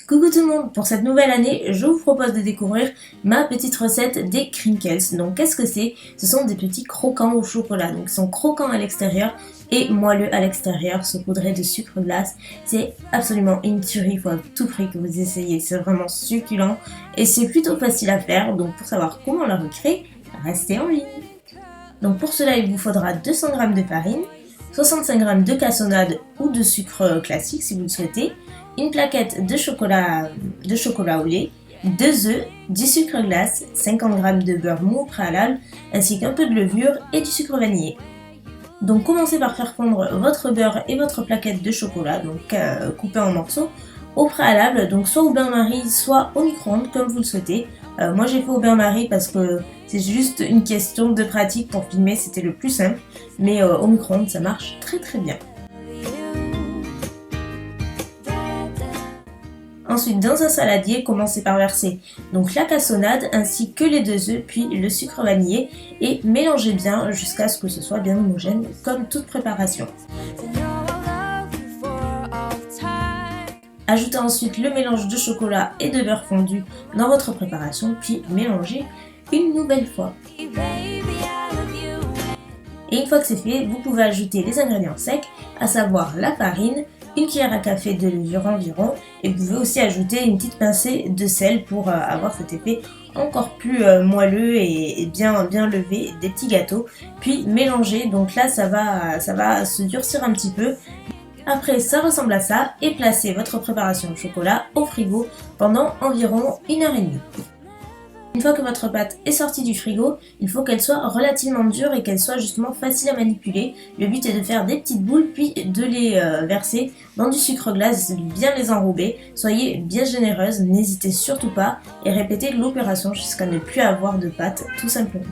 Coucou tout le monde, pour cette nouvelle année, je vous propose de découvrir ma petite recette des crinkles. Donc qu'est-ce que c'est? Ce sont des petits croquants au chocolat, donc ils sont croquants à l'extérieur et moelleux à l'extérieur, saupoudrés de sucre glace. C'est absolument une tuerie, il faut à tout prix que vous essayiez, c'est vraiment succulent et c'est plutôt facile à faire. Donc pour savoir comment la recréer, restez en ligne. Donc pour cela, il vous faudra 200 g de farine, 65 g de cassonade ou de sucre classique si vous le souhaitez, une plaquette de chocolat au lait, 2 œufs, du sucre glace, 50 g de beurre mou au préalable, ainsi qu'un peu de levure et du sucre vanillé. Donc commencez par faire fondre votre beurre et votre plaquette de chocolat, donc coupée en morceaux, au préalable, donc soit au bain-marie, soit au micro-ondes, comme vous le souhaitez. Moi j'ai fait au bain-marie parce que c'est juste une question de pratique pour filmer, c'était le plus simple, mais au micro-ondes ça marche très très bien. Ensuite, dans un saladier, commencez par verser donc la cassonade ainsi que les 2 œufs, puis le sucre vanillé et mélangez bien jusqu'à ce que ce soit bien homogène comme toute préparation. Ajoutez ensuite le mélange de chocolat et de beurre fondu dans votre préparation, puis mélangez une nouvelle fois. Et une fois que c'est fait, vous pouvez ajouter les ingrédients secs, à savoir la farine, une cuillère à café de levure environ, et vous pouvez aussi ajouter une petite pincée de sel pour avoir cet effet encore plus moelleux et bien levé, des petits gâteaux. Puis mélanger, donc là ça va se durcir un petit peu. Après ça ressemble à ça, et placez votre préparation au chocolat au frigo pendant environ 1h30. Une fois que votre pâte est sortie du frigo, il faut qu'elle soit relativement dure et qu'elle soit justement facile à manipuler. Le but est de faire des petites boules puis de les verser dans du sucre glace et de bien les enrober. Soyez bien généreuse, n'hésitez surtout pas et répétez l'opération jusqu'à ne plus avoir de pâte tout simplement.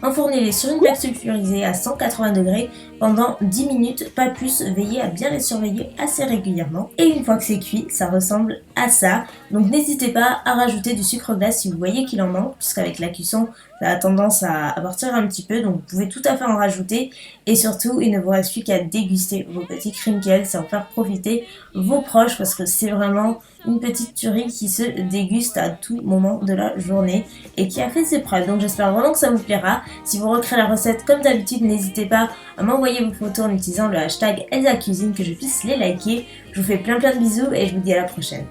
Enfournez-les sur une plaque sulfurisée à 180 degrés pendant 10 minutes, pas plus, veillez à bien les surveiller assez régulièrement. Et une fois que c'est cuit, ça ressemble à ça. Donc n'hésitez pas à rajouter du sucre glace si vous voyez qu'il en manque, puisqu'avec la cuisson, ça a tendance à partir un petit peu, donc vous pouvez tout à fait en rajouter. Et surtout, il ne vous reste plus qu'à déguster vos petits crinkles et en faire profiter vos proches, parce que c'est vraiment une petite tuerie qui se déguste à tout moment de la journée et qui a fait ses preuves. Donc j'espère vraiment que ça vous plaira. Si vous recréez la recette comme d'habitude, n'hésitez pas à m'envoyer vos photos en utilisant le hashtag ElsaCuisine, que je puisse les liker. Je vous fais plein de bisous et je vous dis à la prochaine.